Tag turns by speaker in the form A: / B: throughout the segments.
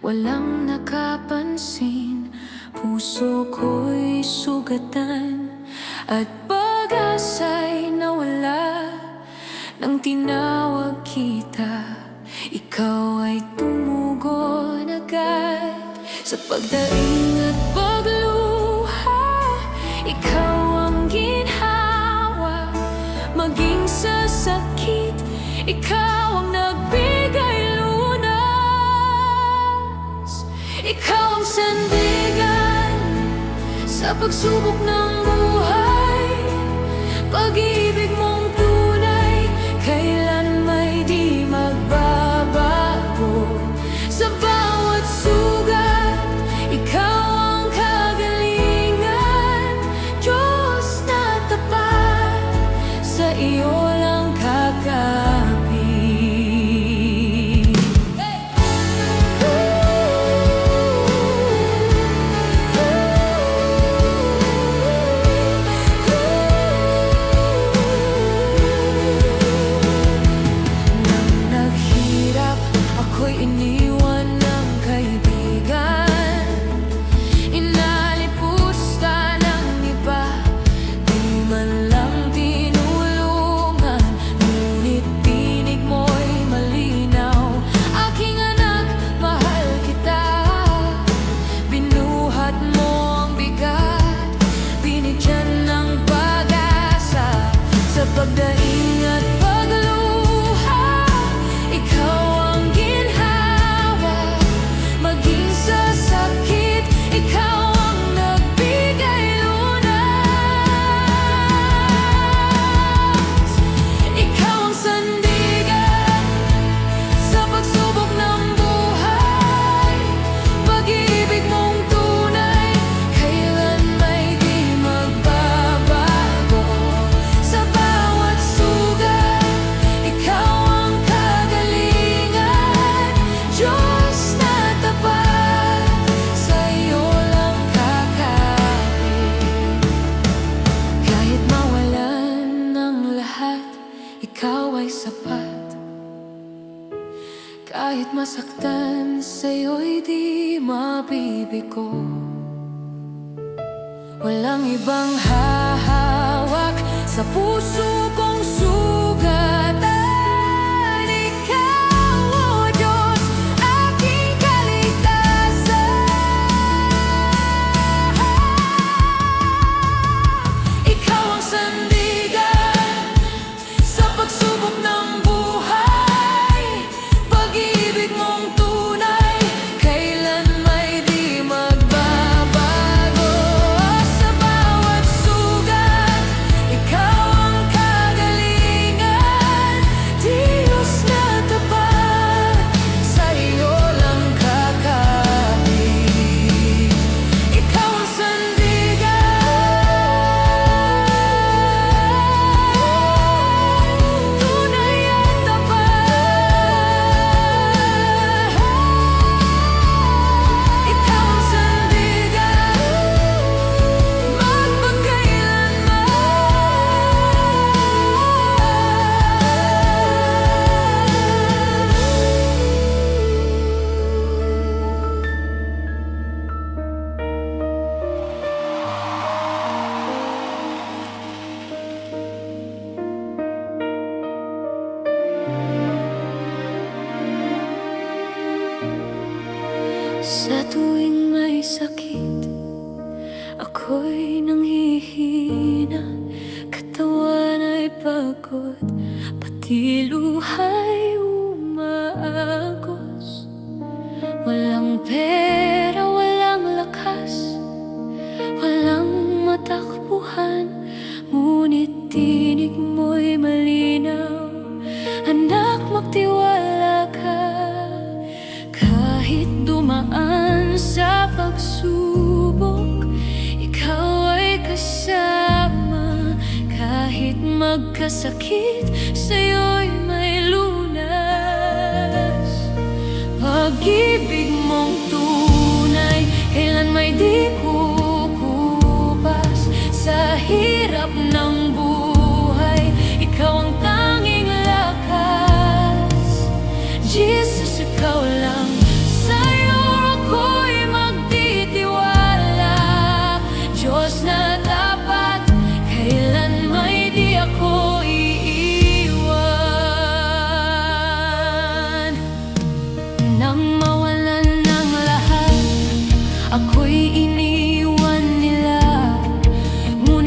A: walang nakapansin. Puso ko'y sugatan at pag-asa'y nawala. Nang tinawag kita, ikaw ay tumugon agad. Sa pagdaing at pagluha, ikaw ang ginhawa. Maging sa sakit, ikaw ang nagbigay lunas. Ikaw ang sandigan sa pagsubok ng buhay. Pag-ibig mong tunay, kailan may di magbabago. Sa bawat sugat, ikaw ang kagalingan. Diyos na tapat, sa iyo lang kakapit. Nang naghirap, ako'y iniwan ng kaibigan. Inalipusta ng iba, di man lang tinulungan. Ngunit tinig mo'y malinaw. Aking anak, mahal kita. Binuhat mo ang bigat, binigyan ng pag-asa. Sa pagdaing at pagluha, ikaw ang ginhawa. Maging sa sakit, ikaw ang nagbigay lunas. Ikaw ang sandigan sa pagsubok ng buhay. Pag-ibig mong tunay, kailan may di magbabago. Sa bawat sugat, ikaw ang kagalingan. Diyos na tapat, sa iyo lang kakapit. Kahit mawalan ng lahat, ikaw ay sapat. Kahit masaktan, sa'yo'y di mabibigo. Walang ibang hahawak sa puso kong sugatan. Ikaw, O Diyos, aking kaligtasan. Ikaw ang sandigan sa pagsubok ng buhay. Pag-ibig mong tunay, kailan may di magbabago. Sa bawat sugat, ikaw ang kagalingan. Diyos na tapat, sa iyo lang kakapit. Ikaw ang sandigan, tunay at tapat. Ikaw ang sandigan, sa tuwing may sakit, ako'y nanghihina. Katawan ay pagod, pati luha'y umaagos. Walang pera, walang lakas, walang matakbuhan. Ngunit tinig mo'y malinaw. Anak, magtiwala ka. Kahit dumaan sa pagsubok, ikaw ay kasama. Kahit magkasakit, sa'yo'y may lunas. Pag-ibig mong tunay, kailan may di kukupas. Sa hirap ng buhay, ikaw ang tanging lakas. Jesus, ikaw lang, sa'yo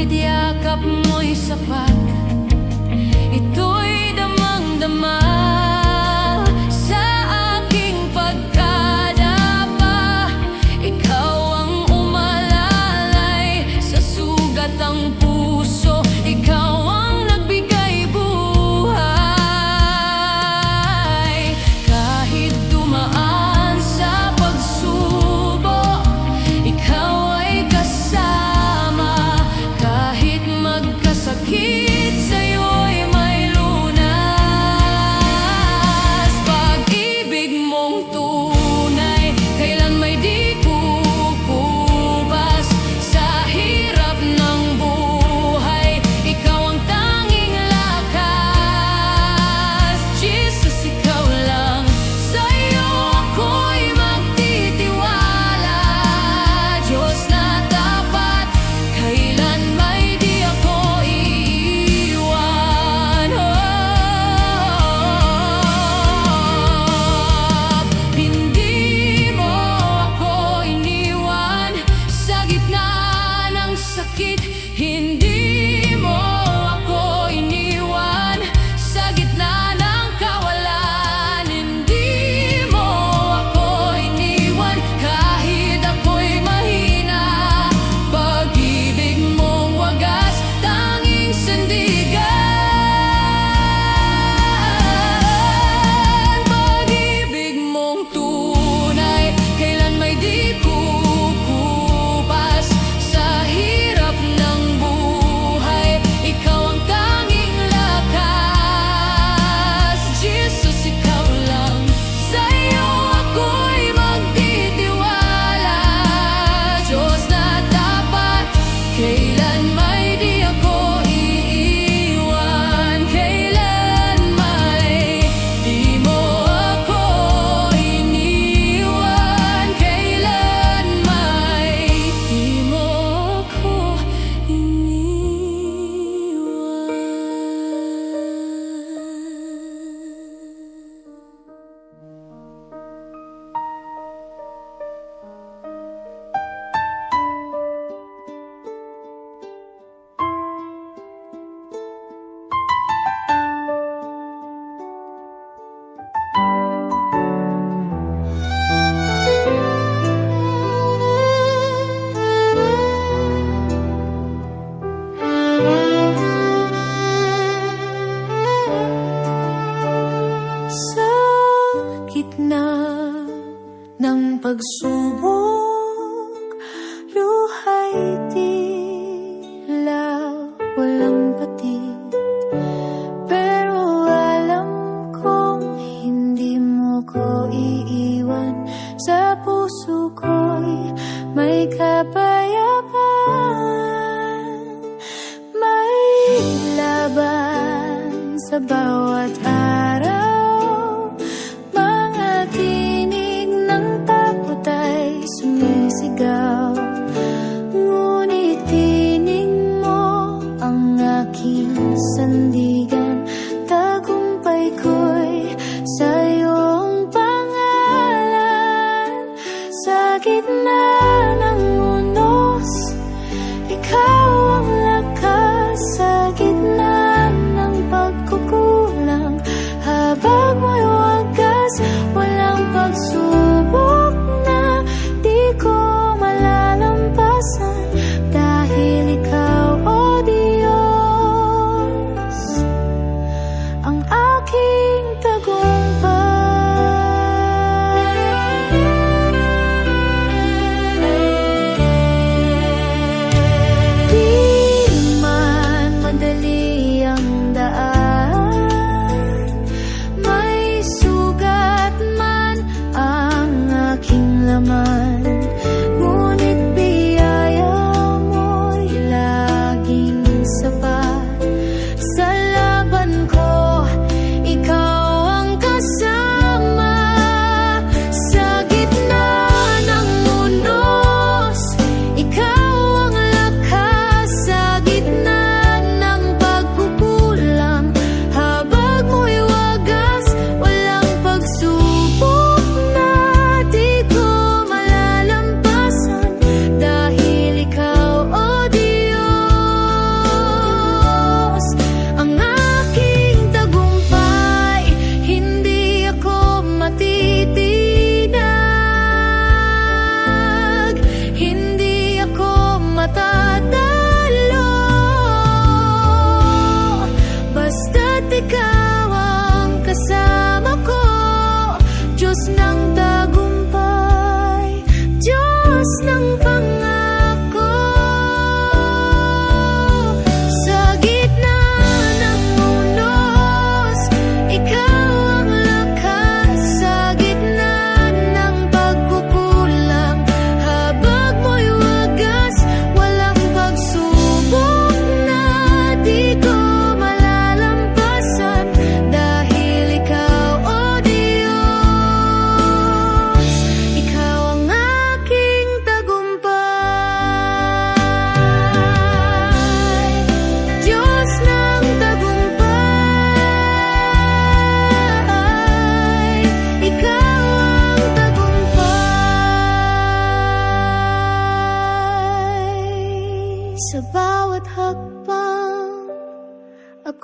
A: Kahit yakap mo'y sapat, ito'y damang-dama sa aking pagkadapa. Ikaw ang umalalay sa sugat ang puso, ikaw ang nagbigay buhay. Kahit dumaan sa pagsubok, ikaw ay kasama. Kahit magkasakit, sa'yo'y may lunas. Pag-ibig mong tunay, kailan may di kukupas. Sa hirap ng buhay, ikaw ang tanging lakas. Jesus, ikaw lang, sa'yo ako'y magtitiwala. Diyos na tapat, kailan may di ako iiwan. Hindi mo ako iniwan sa gitna ng sakit. Hindi mo ako iniwan sa gitna ng kawalan. Hindi mo ako iniwan kahit ako'y mahina. Pag-ibig mong wagas, tanging sandigan. Pag-ibig mong tunay, kailan may di kukupas. Sa hirap ng buhay, ikaw ang tanging lakas. Jesus, ikaw lang, sa'yo ako'y magtitiwala. Diyos na tapat, kailan may di ako iiwan. Kailan may di mo ako iniwan. Kailan may di mo ako sa gitna ng pagsubok, luha'y tila walang patid. Pero alam kong hindi mo ko iiwan. Sa puso ko'y may kapayapaan. May laban sa bawat araw. Mga tinig ng takot ay sumisigaw. Ngunit tinig mo ang aking sandigan. Tagumpay ko'y sa iyong pangalan. Sa gitna ng unos, ikaw ang lakas. Sa gitna ng pagkukulang,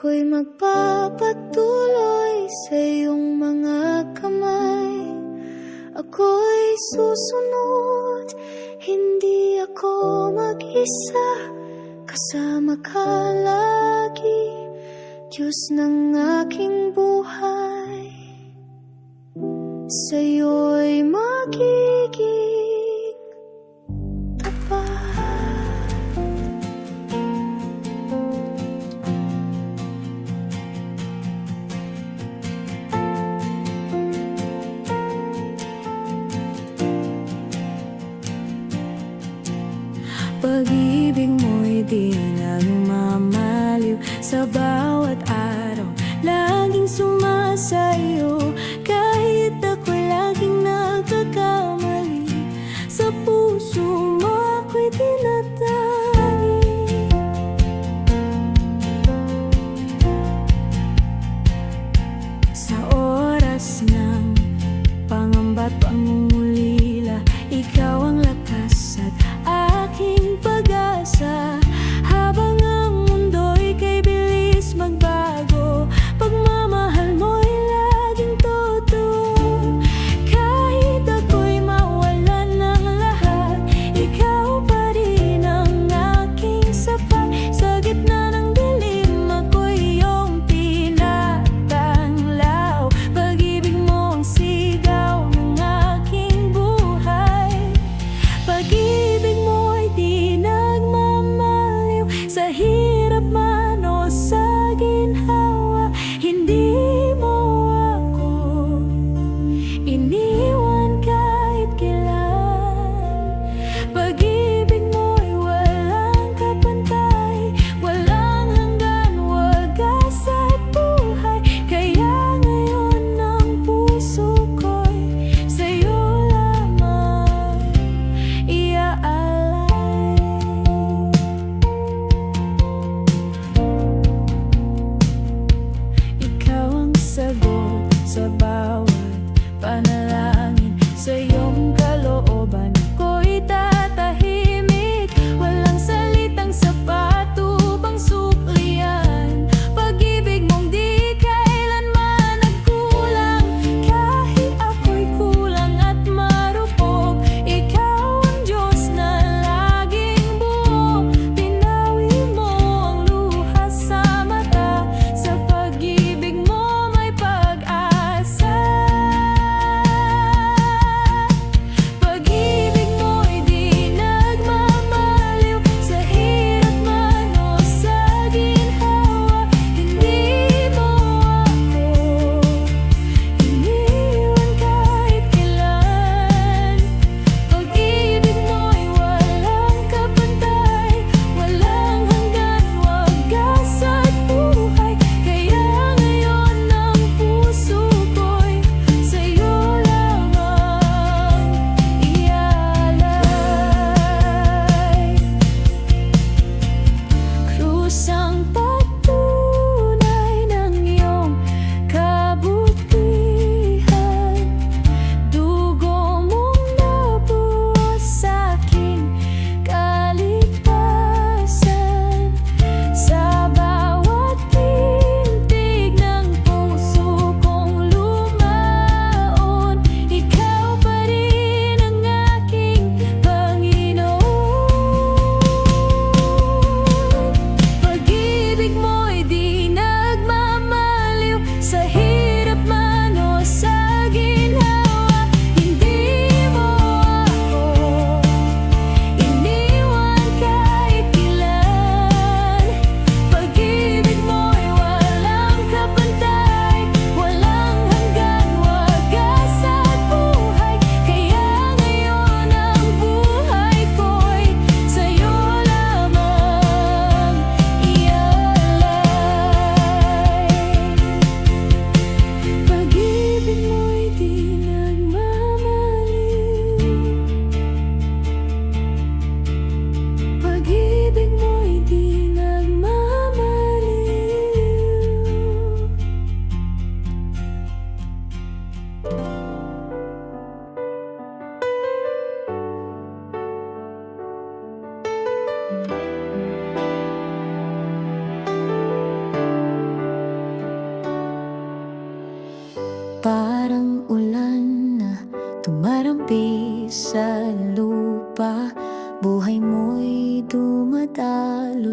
A: Ako'y magpapatuloy sa iyong mga kamay. Ako'y susunod, hindi ako mag-isa. Kasama ka lagi, Diyos ng aking buhay. Sa'yo'y magiging tapat. Pag-ibig mo'y di nagmamaliw. Sa bawat araw, laging sumasayo. Kahit ako'y laging nagkakamali, sa puso mo ako'y tinatagi. Sa oras ng pangamba't pangungulila, ikaw ang lakas at aking pag-asa. Habang ang mundo'y kay bilis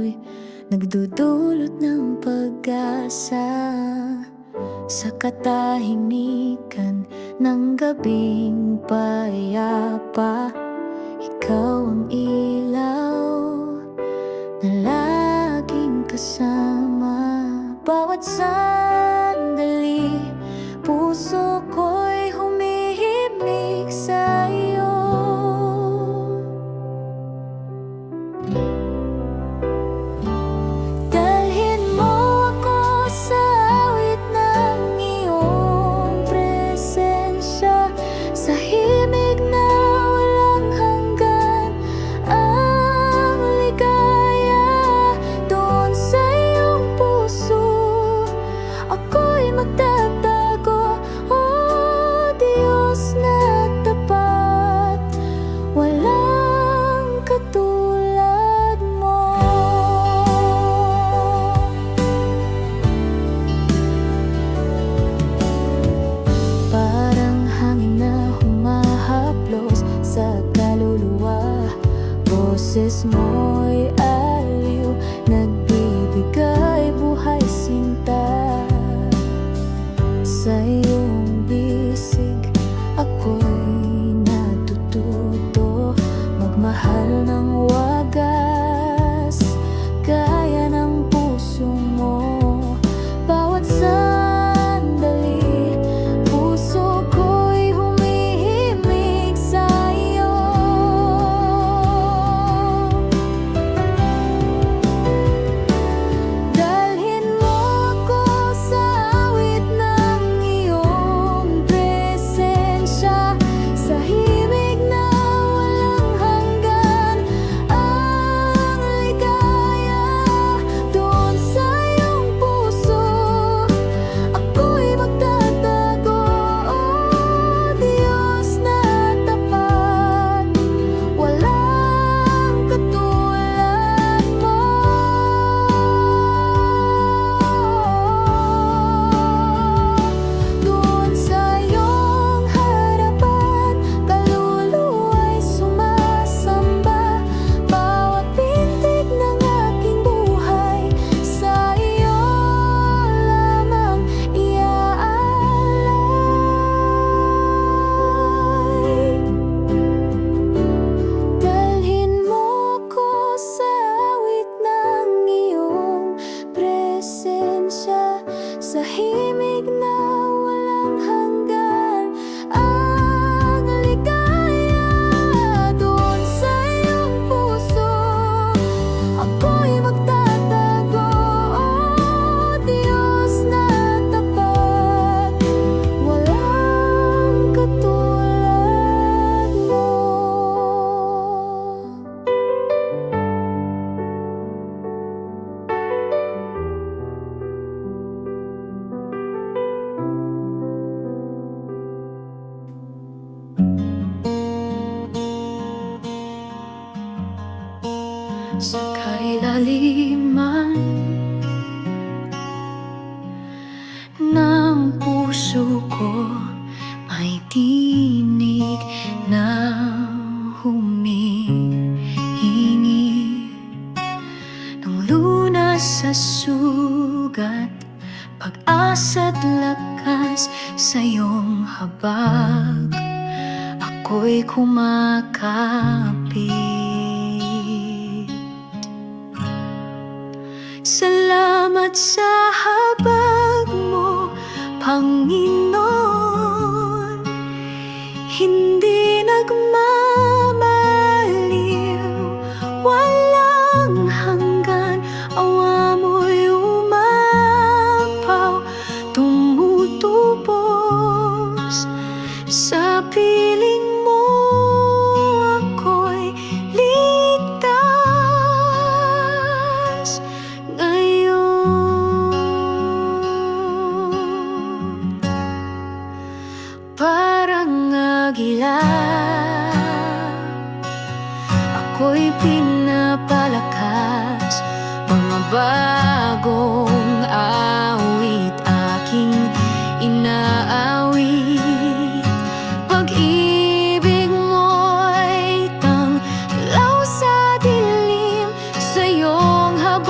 B: mo'y nagdudulot ng pag-asa. Sa katahimikan ng gabing payapa, ikaw ang ilaw na laging kasama. Bawat sandali, puso ko'y humihimig sa'yo. Dalhin mo ako sa awit ng iyong presensya, sa himig na walang hanggan. Ang ligaya doon sa iyong puso, ako'y magtatago. O Diyos na tapat, walang katulad mo. Parang hangin na humahaplos sa kaluluwa, boses mo'y aliw, nagbibigay buhay sinta. Sa iyong bisig, ako'y natututo magmahal ng wagas, gaya ng puso mo. Bawat sandali, puso ko'y humihimig sa'yo. Dalhin mo ako sa awit ng iyong presensya, sa himig na walang hanggan. Ang ligaya doon sa iyong puso, ako'y magtatago. O Diyos na tapat, walang katulad mo. Doon sa iyong harapan, kaluluwa'y sumasamba. Bawat pintig ng aking buhay, sa iyo lamang iaalay. Dalhin mo ko sa awit ng iyong presensya, sa himig na walang hanggan. Ang ligaya doon sa iyong puso, ako'y magtatago. O Diyos na tapat, walang katulad mo. Sa kailaliman ng puso ko, may tinig na humihingi ng lunas sa sugat, pag-asa't lakas sa iyong habag. Ako'y kumakapit. Salamat sa habag mo, Panginoon. Hindi nagmamaliw, walang hanggan. Awa mo'y umapaw, tumutubos. Sa piling mo ako'y ligtas ngayon. Parang agila, ako'y pinapalakas. Mga bagong awit aking inaawit. Pag-ibig mo'y tanglaw sa dilim, sa iyong habag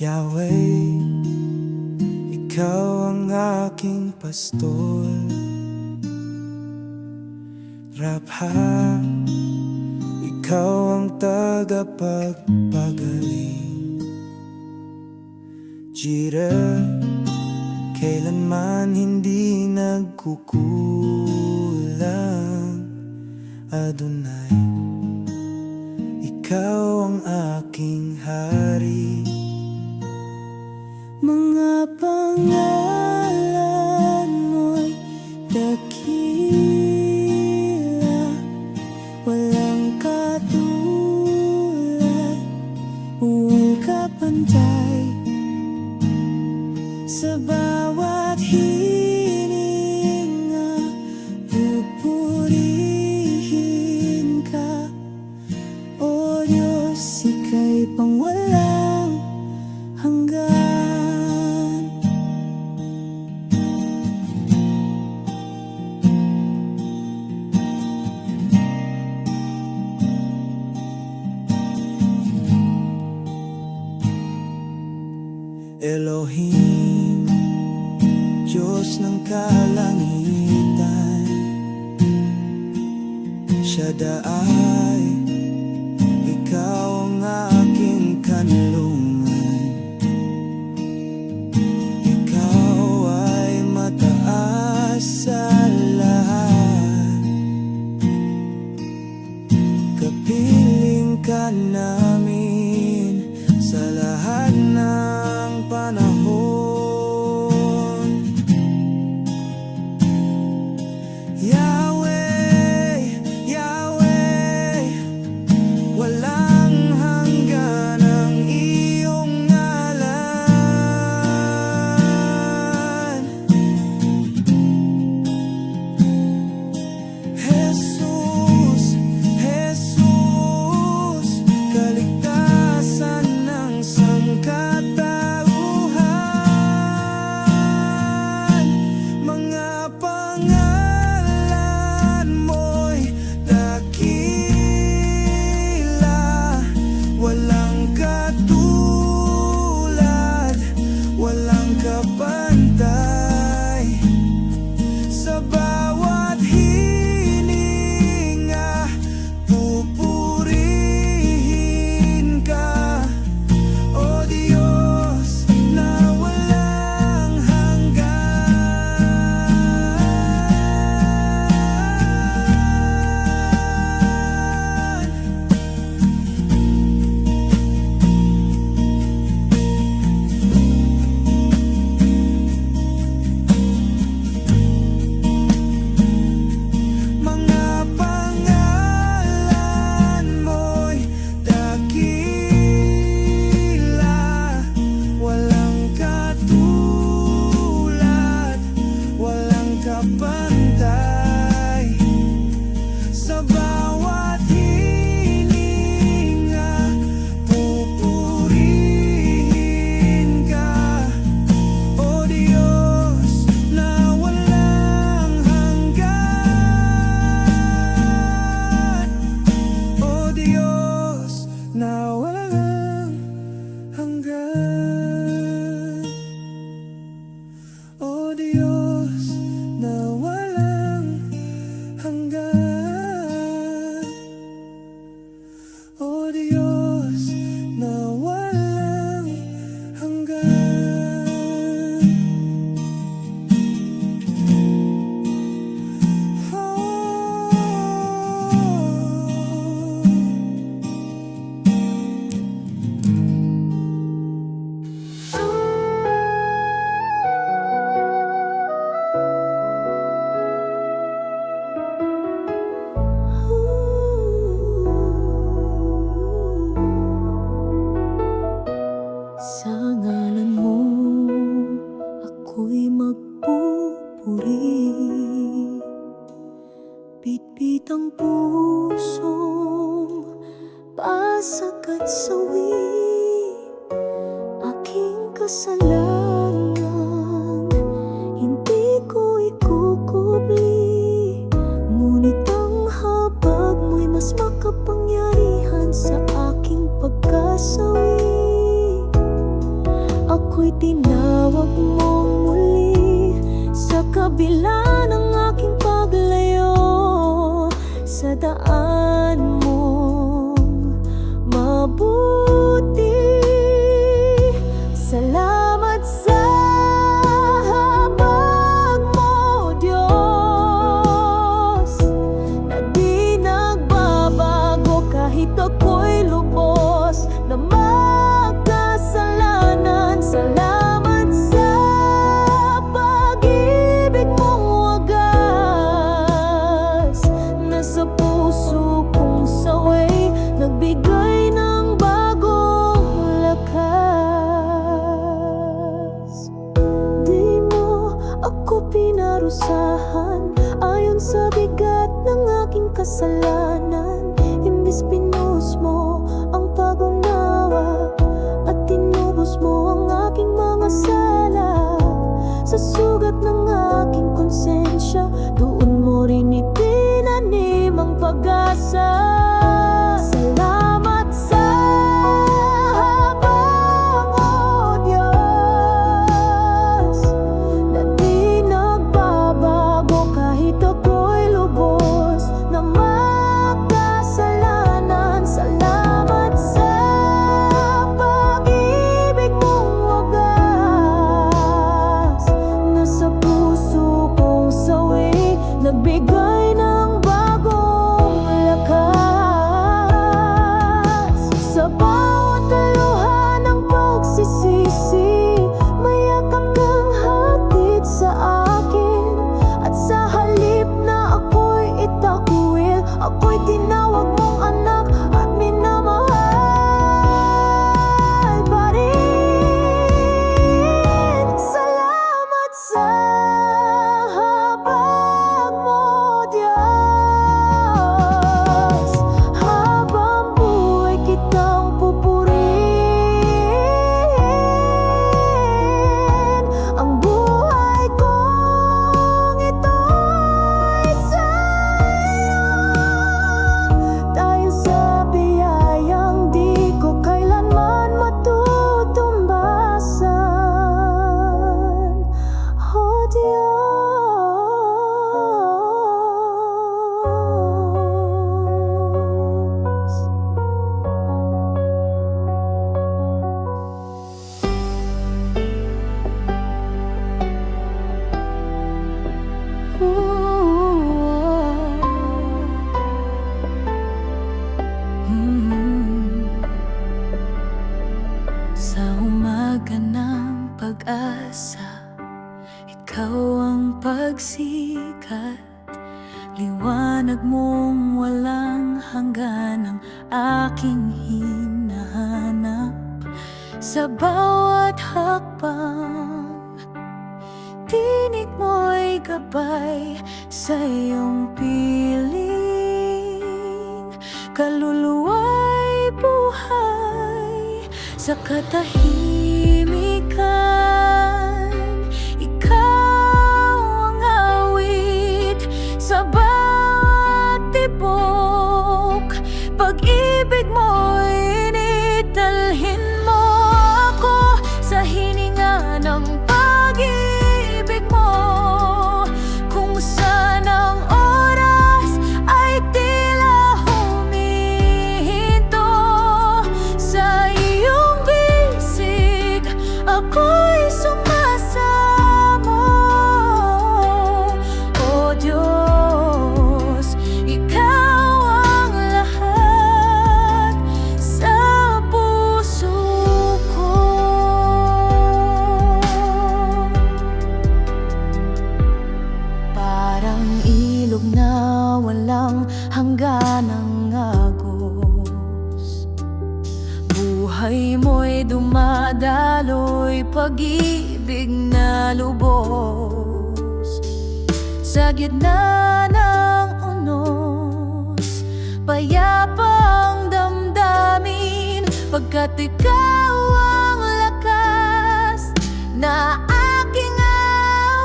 C: Yahweh, ikaw ang aking pastol. Rapha, ikaw ang tagapagpagaling. Jireh, kailanman hindi nagkukulang. Adonai, ikaw ang aking hari.
B: Mga pangalan mo'y dakila, walang katulad, buong kapantay. Sa bawat hininga, pupurihin ka. O Diyos, ika'y pangwalang hanggan.
C: Elohim, Diyos ng kalangitan. Shaddai, ikaw ang aking kanlungan. Ikaw ay mataas sa lahat. Kapiling ka namin sa lahat ng panahon. Yahweh, Yahweh, walang hanggan ang iyong ngalan. Jesus, Jesus, kaligtasan ng sangkatauhan. Mga pangalan mo'y dakila, walang katulad, walang kapantay. Sa bawat hininga, pupurihin ka. O Diyos na walang hanggan. Mga pangalan mo'y dakila, walang katulad, walang kapantay. Sa bawat hininga, pupurihin ka. O Diyos na walang hanggan. O Diyos na walang hanggan. O Diyos na walang hanggan. O Diyos na walang hanggan.
B: mong muli sa kabila ng aking paglayo sa daan mong mabuti. Salamat sa habag mo, Diyos, na di nagbabago kahit ako'y lubos na magkasalanan. Salamat sa pag-ibig mong wagas na sa puso kong saway nagbigay ng bagong lakas. Di mo ako pinarusahan ayon sa bigat ng aking kasalanan. Imbis pinus mo ang pag-unawa at tinubos mo ang aking mga sala. Sa sugat ng aking konsensya, doon mo rin itinanim ang pag-asa. Salamat sa habag mo, Diyos, na di nagbabago kahit ako'y lubos na magkasalanan. Salamat sa pag-ibig mong wagas na sa puso kong sawi nagbigay ng bagong lakas. Sa bawat luha ng pagsisisi, mayakap kang hatid sa akin. At sa halip na ako'y itakwil, ako'y tinawag mong anak at minamahal pa rin. Salamat sa habag mo, Diyos, habang buhay kitang pupurihin. Ang buhay kong ito'y sa'yo, dahil sa biyayang di ko kailanman matutumbasan. Oh Diyos, sa umaga ng pag-asa, ikaw ang pagsikat. Liwanag mong walang hanggan ang aking hinahanap. Sa bawat hakbang, tinig mo'y gabay sa iyong piling. Kaluluwa'y buhay sa katahimikan. Ikaw ang awit sa bawat tibok. Pag-ibig mo'y initalhin mo ako sa hininga ng pag-ibig mo. Kung saan ang oras ay tila humihinto sa iyong bisig, ako'y sumasamo. O Diyos, ikaw ang lahat sa puso ko. Parang ilog na walang hangganang agos, buhay mo'y dumadaloy, pag-ibig na lubos. Sa gitna ng unos, payapang damdamin, pagkat ikaw ang lakas na aking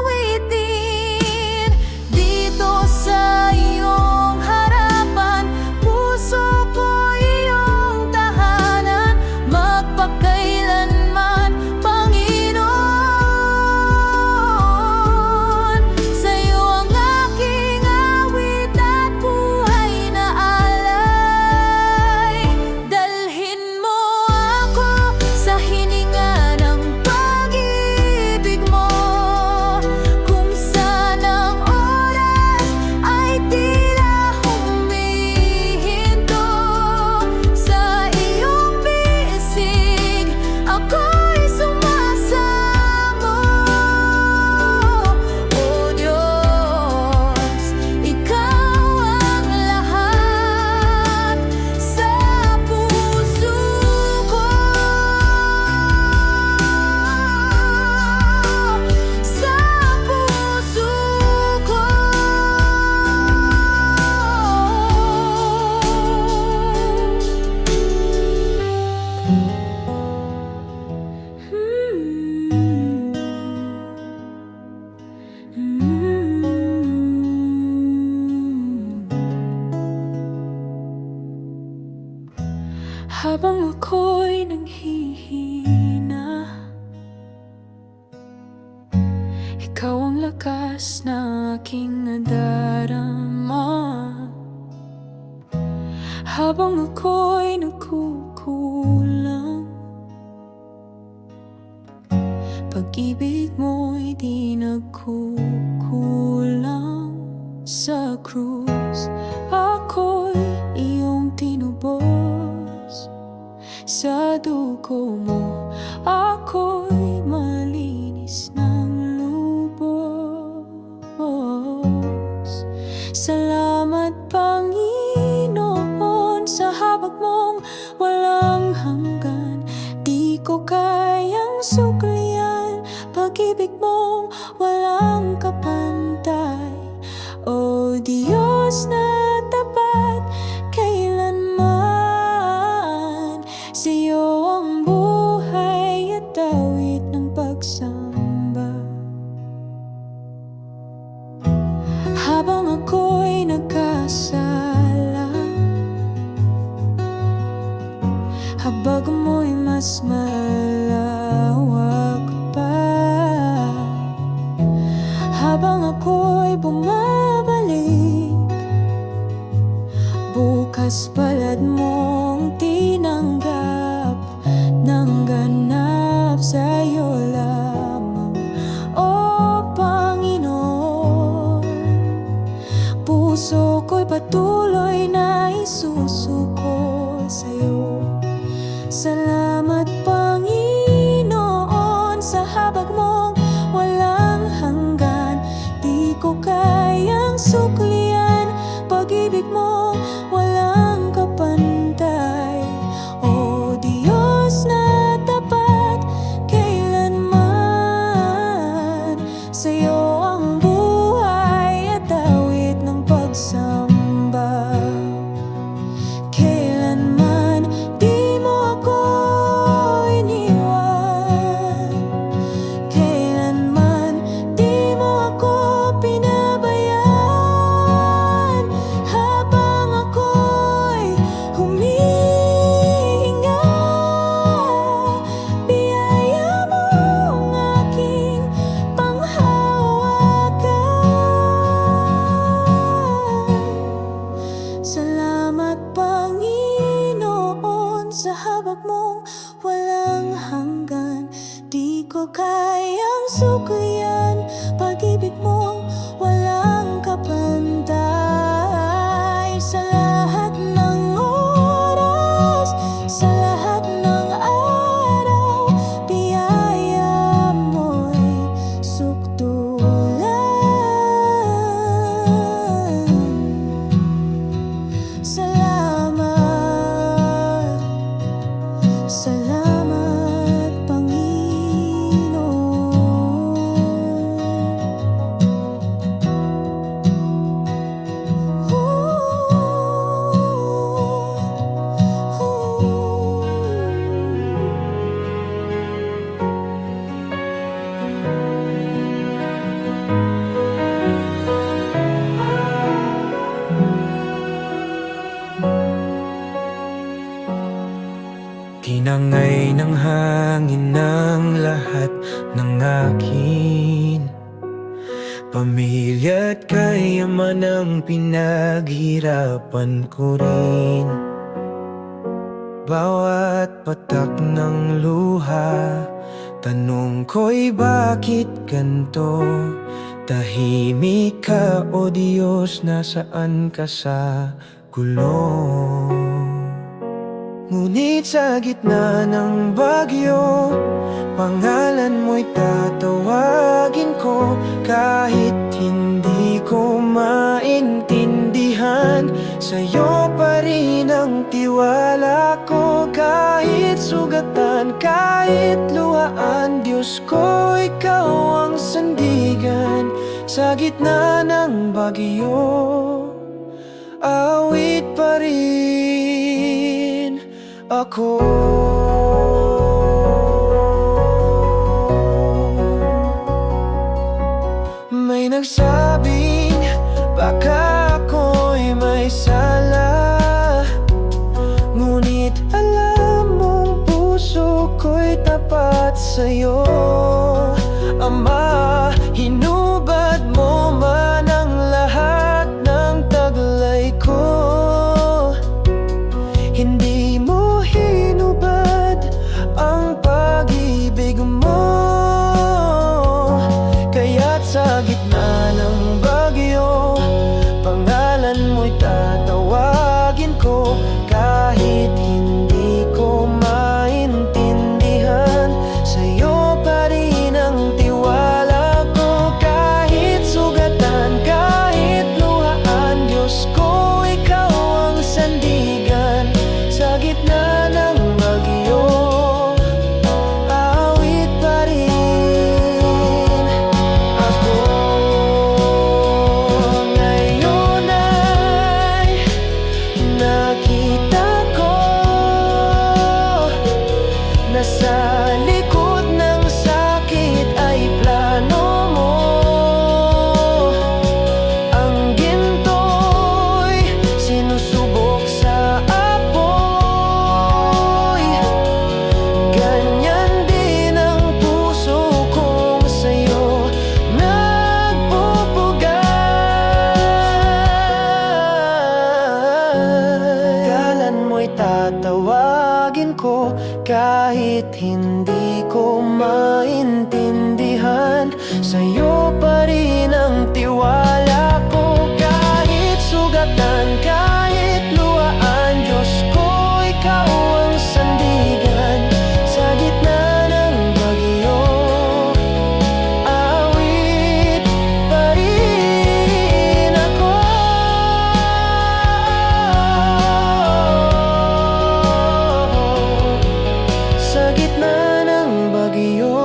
B: awitin. Dito sa iyong harapan, puso ko iyong tahanan, magpakailanman, Panginoon.
A: ikaw ang lakas na aking nadarama. Habang ako'y nagkukulang, pag-ibig mo'y di nagkukulang. Sa krus ako'y iyong tinubos, sa dugo mo ako'y malinis ng lubos. Salamat Panginoon sa habag mong walang hanggan. Di ko kayang suklian pag-ibig mong walang kapantay. O Diyos na tapat kailanman, sa'yo ang buhay at awit ng pagsamba. Habang ako'y nagkasala, habag mo'y mas malawak pa. Habang ako'y bumabalik, bukas palad mong tinanggap ng ganap. Sa'yo lamang, O Panginoon, puso ko'y patuloy na isusuko sa'yo. Salamat Panginoon sa habag mong walang hanggan. Di ko kayang suklian pag-ibig mo walang kapantay. O Diyos na tapat kailanman, sa'yo ang buhay at awit ng pagsamba. Kailanman di mo ako iniwan, kailanman di mo ako pinabayaan. Habang ako'y humihinga, biyaya mo ang aking panghawakan. Salamat Panginoon sa habag mong walang hanggan. Di ko kayang suklian pag-ibig mong walang kapantay. Sa lahat ng oras, sa lahat ng araw, biyaya mo'y sukdulan. Salamat, salamat Panginoon.
C: Tinangay ng hangin ng lahat ng akin. Pamilya at kayaman ang pinaghirapan ko rin. Bawat patak ng luha, tanong ko'y bakit ganto? Tahimik ka o Diyos, nasaan ka sa gulong? Ngunit sa gitna ng bagyo, pangalan mo'y tatawagin ko. Kahit hindi ko maintindihan, sa'yo pa rin ang tiwala ko. Kahit sugatan, kahit luhaan, Diyos ko, ikaw ang sandigan. Sa gitna ng bagyo, awit pa rin ako. May nagsabing baka ako'y may sala, ngunit alam mong puso ko'y tapat sa'yo, Ama. Hinubad mo man ang lahat ng taglay ko. Hindi mo hinubad ang pag-ibig mo. Kaya't sa gitna ng bagyo, pangalan mo'y tatawagin ko. Kahit hindi ko maintindihan, sa'yo pa rin ang tiwala ko. Kahit sugatan, kahit luhaan, Diyos ko, ikaw ang sandigan. Sa gitna ng bagyo, awit pa rin ako. Ngayon ay nakita ko na sa likod ng sakit ay plano mo. Ang ginto'y sinusubok sa apoy. Ganyan din ang puso kong sa'yo nagbubugay. Kalan mo'y tatawagin ko kahit hindi ko maintindihan, sa'yo pa rin ang tiwala ko. Kahit sugatan, kahit luhaan, Diyos ko, ikaw ang sandigan. Sa gitna ng bagyo, awit pa rin ako. Sa gitna ng bagyo,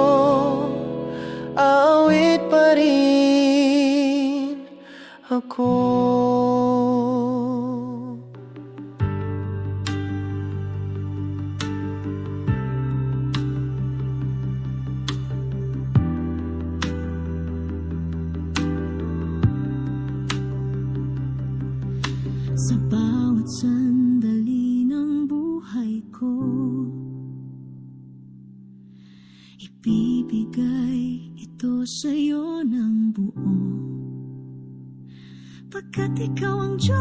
C: awit pa rin ako.
B: Sa bawat sandali ng buhay ko, ibibigay ito sa'yo ng buo. Pagkat ikaw ang Diyos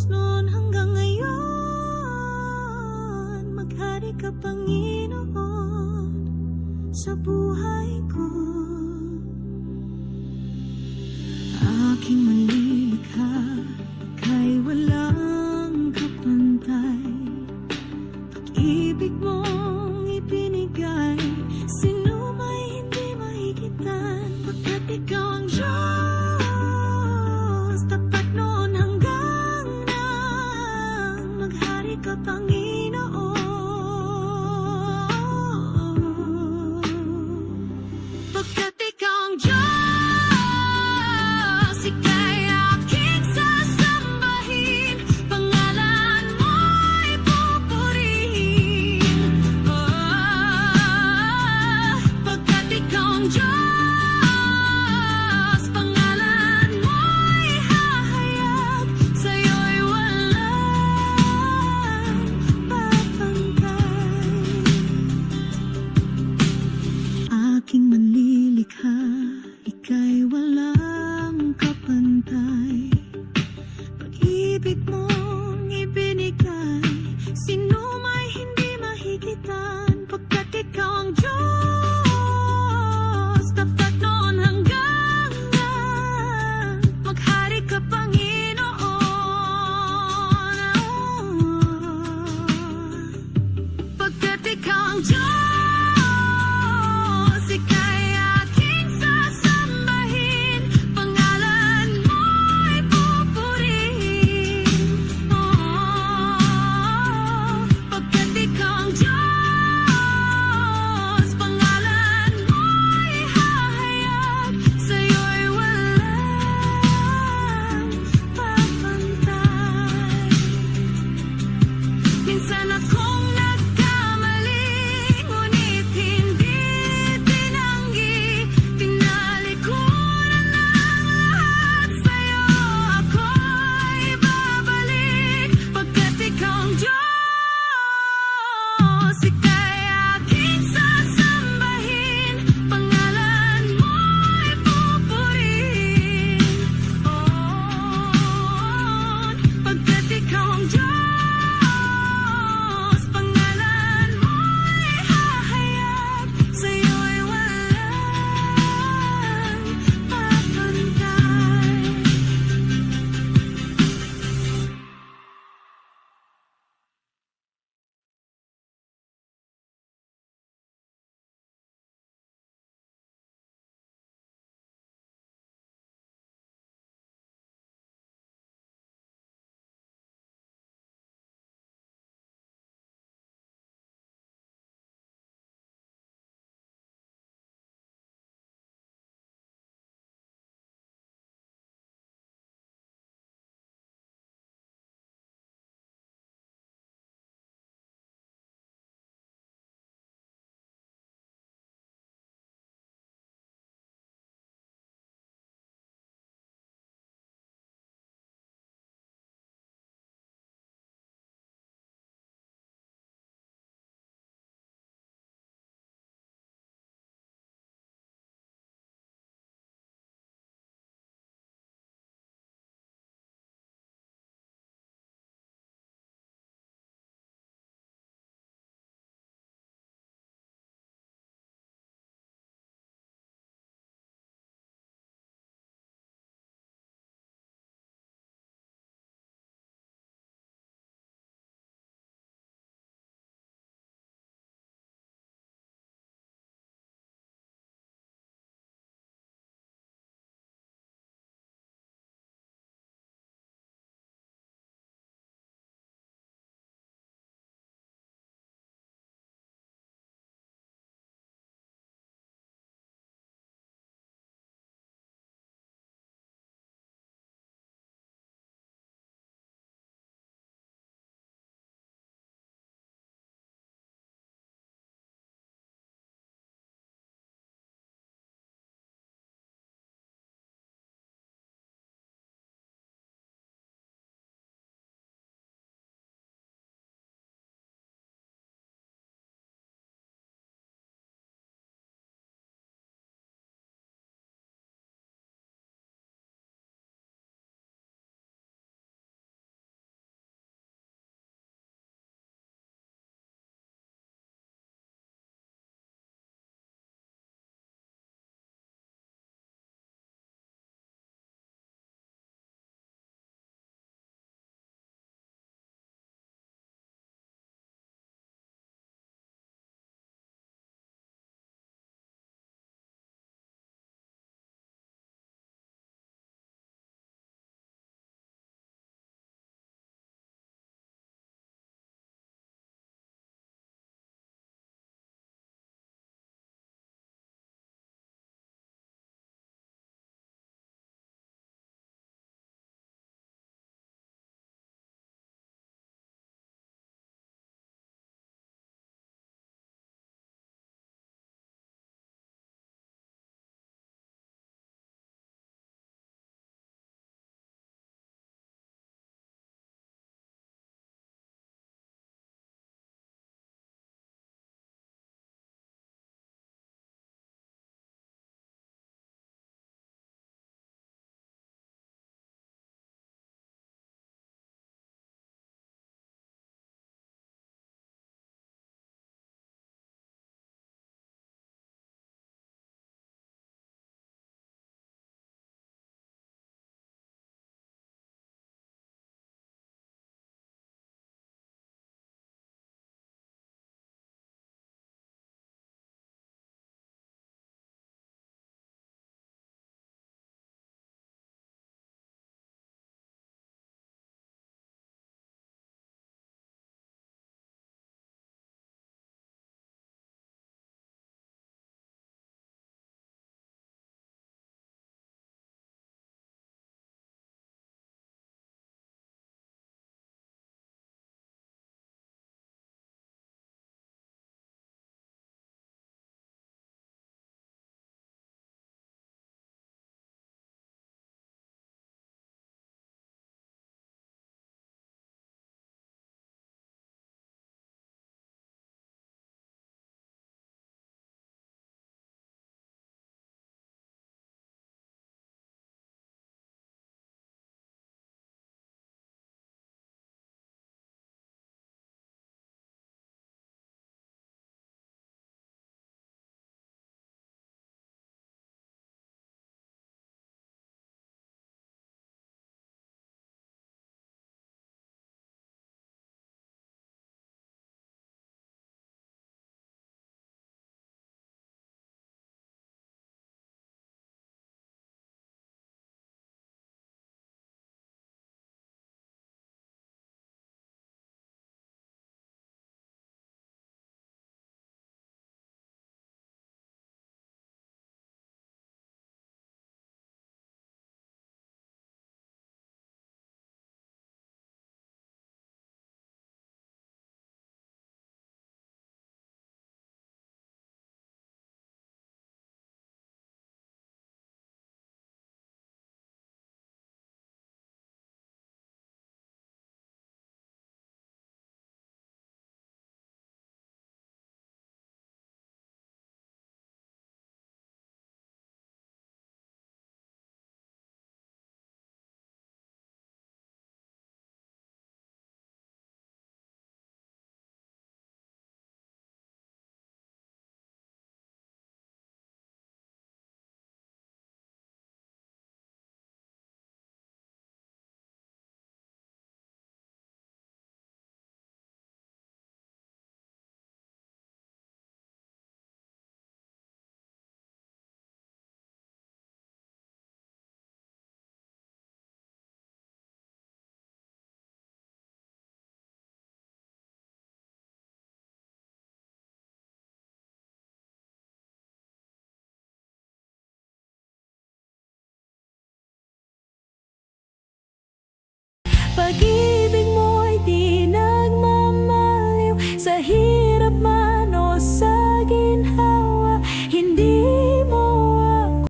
B: noon hanggang ngayon, maghari ka, Panginoon, sa buhay ko. Aking malilikha, ika'y walang kapantay. Pag-ibig mong ibinigay, sino may hindi mahigitan. Pagkat ikaw ang Diyos, tapat noon hanggang nang maghari ka, Panginoon. Pagkat